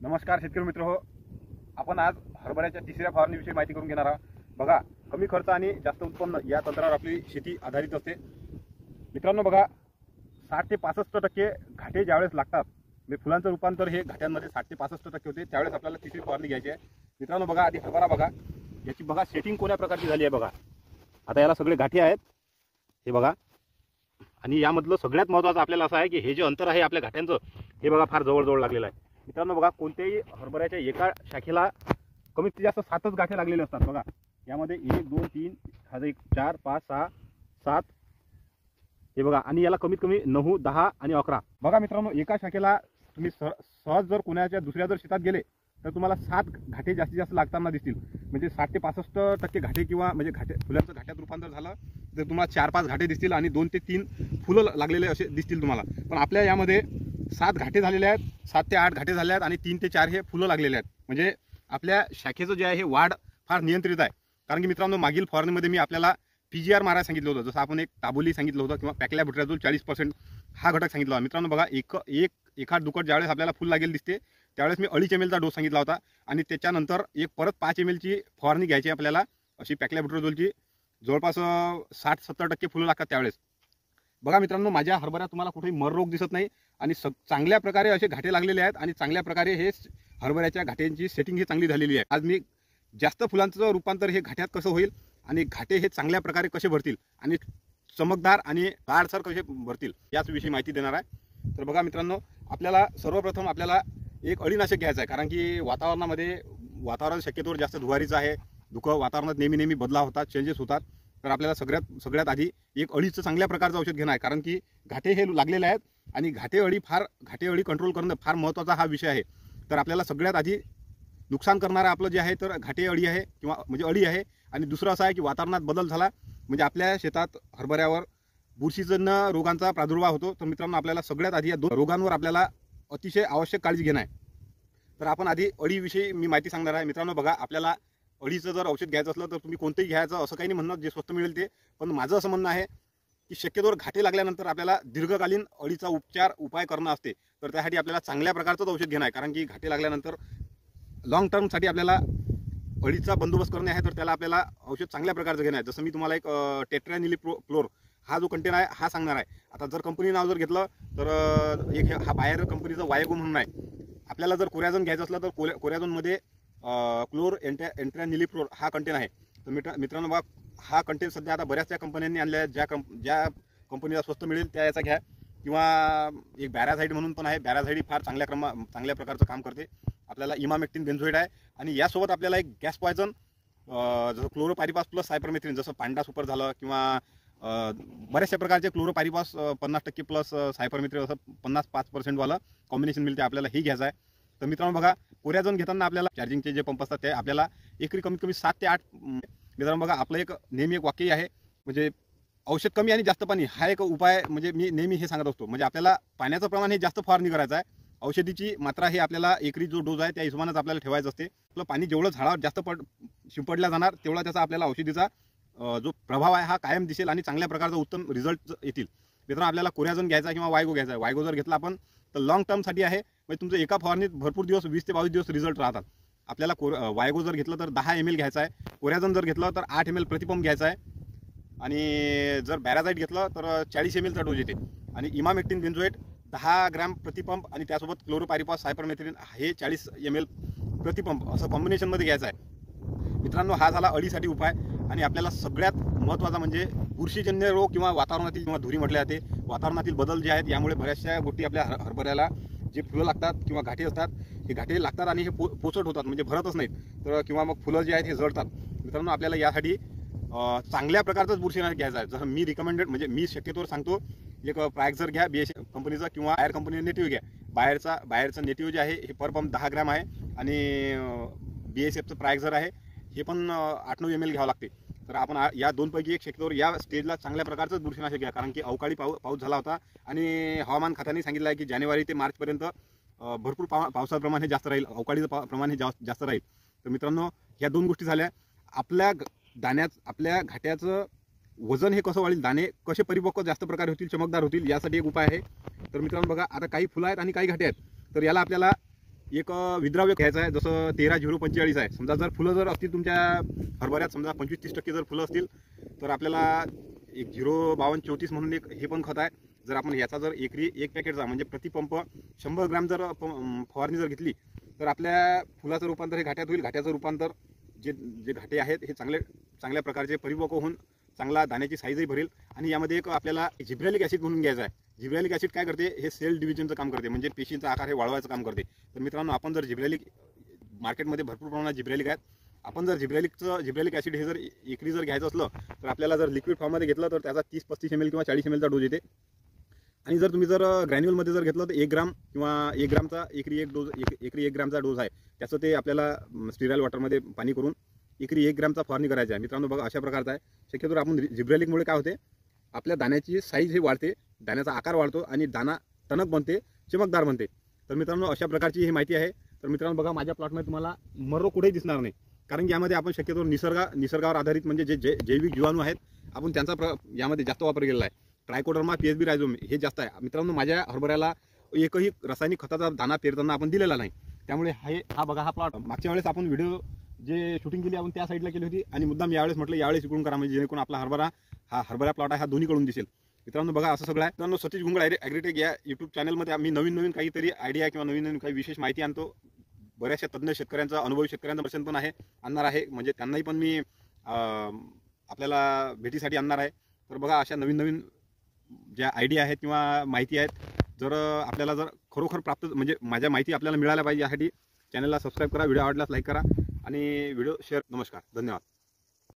नमस्कार शेतकरी मित्र हो. आपण आज हरभऱ्याच्या तिसऱ्या फवारणीविषयी माहिती करून घेणार आहोत. बघा, कमी खर्च आणि जास्त उत्पन्न या तंत्रावर आपली शेती आधारित असते. मित्रांनो बघा, 60 ते 65% घाटे ज्यावेळेस लागतात, म्हणजे फुलांचं रूपांतर हे घाट्यांमध्ये 60 ते 65% होते, त्यावेळेस आपल्याला तिसरी फवारणी घ्यायची आहे. मित्रांनो बघा, आधी हरभरा बघा, याची बघा सेटिंग कोण्या प्रकारची झाली आहे बघा. आता याला सगळे घाटे आहेत हे बघा, आणि यामधलं सगळ्यात महत्त्वाचं आपल्याला असं आहे की हे जे अंतर आहे आपल्या घाट्यांचं हे बघा फार जवळ लागलेलं आहे. मित्रांनो बघा, कोणत्याही हरभऱ्याच्या एका शाखेला कमीत जास्त 7च गाठे लागलेले असतात. बघा, यामध्ये 1 2 3 4 5 6 7 हे बघा, आणि याला कमीत कमी 9 10 आणि 11. बघा मित्रांनो, एका शाखेला तुम्ही सहज जर कोणाच्या दुसऱ्या जर शेतात गेले तर तुम्हाला 7 घाटे जास्तीत जास्त लागताना दिसतील. म्हणजे 60 ते 65% घाटे किंवा म्हणजे फुलांचं घाट्यात रूपांतर झालं तर तुम्हाला 4-5 घाटे दिसतील आणि 2 ते 3 फुलं लागलेले असे दिसतील तुम्हाला. पण आपल्या यामध्ये 7 घाटे झालेले आहेत, 7 ते 8 घाटे झाले आहेत आणि 3 ते 4 हे फुलं लागलेले आहेत. म्हणजे आपल्या शाखेचं जे आहे हे वाढ फार नियंत्रित आहे. कारण की मित्रांनो, मागील फवारणीमध्ये मी आपल्याला PGR मारायला सांगितलं होतं, जसं आपण एक ताबोली सांगितलं होतं किंवा पॅक्लॅबुट्राझोल 40% हा घटक सांगितला होता. मित्रांनो बघा, एखाद दुकट ज्यावेळेस आपल्याला फुल लागेल दिसते त्यावेळेस मी 2.5 ml चा डोस सांगितला होता, आणि त्याच्यानंतर परत 5 ml ची फवारणी घ्यायची आपल्याला, अशी पॅक्लॅबुट्राझोलची. जवळपास 60-70% फुलं लागतात त्यावेळेस. बघा मित्रांनो, माझ्या हरभऱ्यात तुम्हाला कुठेही मर रोग दिसत नाही आणि चांगल्या प्रकारे असे घाटे लागलेले आहेत आणि चांगल्या प्रकारे हे हरभऱ्याच्या घाट्यांची सेटिंग ही चांगली झालेली आहे. आज मी जास्त फुलांचं रूपांतर हे घाट्यात कसं होईल आणि घाटे हे चांगल्या प्रकारे कसे भरतील आणि चमकदार आणि गाढसर कसे भरतील याच विषयी माहिती देणार आहे. तर बघा मित्रांनो, आपल्याला सर्वप्रथम आपल्याला एक अळीनाशक घ्यायचं आहे. कारण की वातावरण शक्यतोवर जास्त धुवारीचं आहे. वातावरणात नेहमी बदलाव होतात, चेंजेस होतात. तर आपल्याला सगळ्यात आधी एक अळीचं चांगल्या प्रकारचं औषध घेणं आहे. कारण की घाटे हे लागलेले आहेत आणि घाटे अळी कंट्रोल करणं फार महत्त्वाचा हा विषय आहे. तर आपल्याला सगळ्यात आधी नुकसान करणारं आपलं जे आहे तर घाटे अळी आहे किंवा म्हणजे अळी आहे. आणि दुसरं असं आहे की वातावरणात बदल झाला म्हणजे आपल्या शेतात हरभऱ्यावर बुरशीजन्य रोगांचा प्रादुर्भाव होतो. तर मित्रांनो, आपल्याला सगळ्यात आधी या 2 रोगांवर आपल्याला अतिशय आवश्यक काळजी घेणं आहे. तर आपण आधी अळीविषयी मी माहिती सांगणार आहे. मित्रांनो बघा, आपल्याला अळीचं जर औषध घ्यायचं असलं तर तुम्ही कोणतंही घ्यायचं असं काही नाही म्हणणं, जे स्वस्त मिळेल ते. पण माझं असं म्हणणं आहे की शक्यतोवर घाटे लागल्यानंतर आपल्याला दीर्घकालीन अळीचा उपाय करणं असते. तर त्यासाठी आपल्याला चांगल्या प्रकारचंच औषध घेणं आहे. कारण की घाटे लागल्यानंतर लॉंग टर्मसाठी आपल्याला अळीचा बंदोबस्त करणे आहे. तर त्याला आपल्याला औषध चांगल्या प्रकारचं घेणं आहे. जसं मी तुम्हाला एक टेट्रानिलीप्रोल हा जो कंटेन आहे हा सांगणार आहे. आता जर कंपनी नाव जर घेतलं तर एक हा बाहेर कंपनीचा वायगो म्हणून आहे. आपल्याला जर कोरॅझोन घ्यायचं असलं तर कोरॅझोनमध्ये एंट्रॅनिलीप्रोल हा कंटेन आहे. तर मित्रांनो बघा, हा कंटेन सध्या आता बऱ्याचशा कंपन्यांनी आणल्या आहेत. ज्या कंपनीला स्वस्त मिळेल त्या याचा घ्या. किंवा एक बॅराझाईड म्हणून पण आहे. बॅराझाईड फार चांगल्या प्रकारचं काम करते. आपल्याला इमामेक्टिन बेन्झोइड आहे आणि यासोबत आपल्याला एक गॅस पॉयझन जसं क्लोरोपायरिपास प्लस सायपरमेथ्रिन, जसं पांडा सुपर झालं किंवा बऱ्याचशा प्रकारचे क्लोरोपायरिपास 50% प्लस सायपरमेथ्रिन असं 55% वाला कॉम्बिनेशन मिळते, आपल्याला हे घ्यायचं आहे. तर मित्रांनो बघा, कोरॅझोन घेताना आपल्याला चार्जिंगचे जे पंप असतात ते आपल्याला एकरी कमीत कमी 7 ते 8. मित्रांनो बघा, आपलं नेहमी एक वाक्य आहे, म्हणजे औषध कमी आणि जास्त पाणी हा एक उपाय. म्हणजे मी नेहमी हे सांगत असतो, म्हणजे आपल्याला पाण्याचं प्रमाण हे जास्त फवारणी करायचं आहे. औषधीची मात्रा हे आपल्याला एकरी जो डोस आहे त्या हिशोबानेच आपल्याला ठेवायचं असते. आपलं पाणी जेवढं झाडावर जास्त शिंपडल्या जाणार तेवढा त्याचा आपल्याला औषधीचा जो प्रभाव आहे हा कायम दिसेल आणि चांगल्या प्रकारचा उत्तम रिझल्ट येतील. मित्रांनो, आपल्याला कोरॅझोन घ्यायचा किंवा वायगो घ्यायचा आहे. वायगो जर घेतला आपण तर लॉंग टर्मसाठी आहे. म्हणजे तुमचं एका फवारणीत भरपूर दिवस 20 ते 22 दिवस रिझल्ट राहतात. आपल्याला वायगो जर घेतलं तर 10 ml घ्यायचा आहे. कोरॅझोन जर घेतलं तर 8 ml प्रतिपंप घ्यायचा आहे. आणि जर बॅराझाईड घेतलं तर 40 ml चा डोस येते. आणि इमामेक्टिन बेन्झोएट 10 ग्रॅम प्रतिपंप आणि त्यासोबत क्लोरोपायरिपास सायपरमेथ्रिन हे 40 ml प्रतिपंप असं कॉम्बिनेशनमध्ये घ्यायचं आहे. मित्रांनो, हा झाला अळीसाठी उपाय. आणि आपल्याला सगळ्यात महत्त्वाचा म्हणजे बुरशीजन्य रोग किंवा वातावरणातील किंवा धुरी म्हटले जाते, वातावरणातील बदल जे आहेत यामुळे बऱ्याचशा गोष्टी आपल्या हरभऱ्याला जे फुलं लागतात किंवा घाटे असतात हे घाटे लागतात आणि हे पोचट होतात, म्हणजे भरतच नाहीत. तर किंवा मग फुलं जे आहेत हे जळतात. मित्रांनो, आपल्याला यासाठी चांगल्या प्रकारचाच बुरशीनाशक घ्यायचा आहे. जसं मी रिकमेंडेड म्हणजे मी शक्यतोवर सांगतो, एक प्रायझर घ्या BASF कंपनीचा किंवा बायर कंपनी नेटिव्ह घ्या. बायरचं नेटिव्ह जे आहे हे पर पंप 10 ग्रॅम आहे आणि BASFचं प्रायझर आहे हे पण 8-9 ml घ्यावं लागते. तर आपण या दोनपैकी एक शक्यतोवर या स्टेजला चांगल्या प्रकारचंच बुरशीनाशक घ्या. कारण की अवकाळी पाऊस झाला होता आणि हवामान खात्याने सांगितलं आहे की जानेवारी ते मार्चपर्यंत भरपूर पावसाचं प्रमाण हे जास्त राहील, अवकाळीचं प्रमाण हे जास्त राहील. तर मित्रांनो, ह्या 2 गोष्टी झाल्या. आपल्या घाट्याचं वजन हे कसं वाढेल, दाणे कसे परिपक्व जास्त प्रकारे होतील, चमकदार होतील, यासाठी एक उपाय आहे. तर मित्रांनो बघा, आता काही फुलं आहेत आणि काही घाटे आहेत. तर याला आपल्याला एक विद्राव्य घ्यायचं आहे, जसं 13-0-45 आहे. समजा जर फुलं जर असतील तुमच्या हरभऱ्यात, समजा 25-30% जर फुलं असतील तर आपल्याला एक 0-52-34 म्हणून एक हे पण खत आहे. जर आपण याचा जर एकरी एक पॅकेटचा म्हणजे प्रतिपंप 100 ग्रॅम जर फवारणी जर घेतली तर आपल्या फुलाचं रूपांतर हे घाट्यात होईल. घाट्याचं रूपांतर जे घाटे आहेत हे चांगल्या प्रकारचे परिपक्व होऊन चांगला दाण्याची साईजही भरेल. आणि यामध्ये एक आपल्याला जिब्रॅलिक ॲसिड म्हणून घ्यायचं आहे. जिब्रॅलिक ॲसिड काय करते, हे सेल डिव्हिजनचं काम करते, म्हणजे पेशींचा आकार हे वाढवायचं काम करते. तर मित्रांनो, आपण जर जिब्रॅलिक मार्केटमध्ये भरपूर प्रमाणात जिब्रॅलिक आहेत, आपण जर जिब्रॅलिक ॲसिड हे जर एकरी जर घ्यायचं असलं तर आपल्याला जर लिक्विड फॉर्ममध्ये घेतलं तर त्याचा 30-35 ml किंवा 40 ml चा डोज येते. आणि जर तुम्ही जर ग्रॅन्युअलमध्ये जर घेतलं तर 1 ग्राम किंवा 1 ग्रामचा एकरी 1 ग्रामचा डोज आहे. त्याचं ते आपल्याला स्टिरायल वॉटरमध्ये पाणी करून एकरी 1 ग्रामचा फवारणी करायचा आहे. मित्रांनो बघा, अशा प्रकारचा आहे. शक्यतो आपण जिब्रॅलिकमुळे काय होते, आपल्या दाण्याची साईज हे वाढते, दाण्याचा आकार वाढतो आणि दाना टणक बनते, चमकदार बनते. तर मित्रांनो, अशा प्रकारची ही माहिती आहे. तर मित्रांनो बघा, माझ्या प्लॉटमध्ये तुम्हाला मरो कुठेही दिसणार नाही, कारण की यामध्ये आपण शक्यतो निसर्गावर आधारित म्हणजे जे जैविक जीवाणू आहेत आपण त्यांचा यामध्ये जास्त वापर केलेला आहे. ट्रायकोडर्मा, PSB रायझोम हे जास्त आहे. मित्रांनो, माझ्या हरभऱ्याला एकही रासायनिक खताचा दाना पेरताना आपण दिलेला नाही. त्यामुळे हा बघा, हा प्लॉट मागच्या वेळेस आपण व्हिडिओ जे शूटिंग केली आपण त्या साईडला केली होती आणि मुद्दाम यावेळेस म्हटलं यावेळेस इकडून करा, म्हणजे जेणेकरून आपला हरभरा प्लॉट आहे हा दोन्हीकडून दिसेल. मित्रांनो बघा, असं सगळं आहे. मित्रांनो, सतीश घुंगड ॲग्रीटेक या यूट्यूब चॅनलमध्ये आम्ही नवीन काहीतरी आयडिया किंवा नवीन काही विशेष माहिती आणतो. बऱ्याचशा तज्ज्ञ शेतकऱ्यांचा, अनुभवी शेतकऱ्यांचा दर्शन पण आणणार आहे, म्हणजे त्यांनाही पण मी आपल्याला भेटीसाठी आणणार आहे. तर बघा, अशा नवीन ज्या आयडिया आहेत किंवा माहिती आहेत, जर आपल्याला जर खरोखर प्राप्त म्हणजे माझ्या माहिती आपल्याला मिळायला पाहिजे, यासाठी चॅनलला सबस्क्राईब करा, व्हिडिओ आवडल्यास लाईक करा आणि व्हिडिओ शेअर. नमस्कार, धन्यवाद.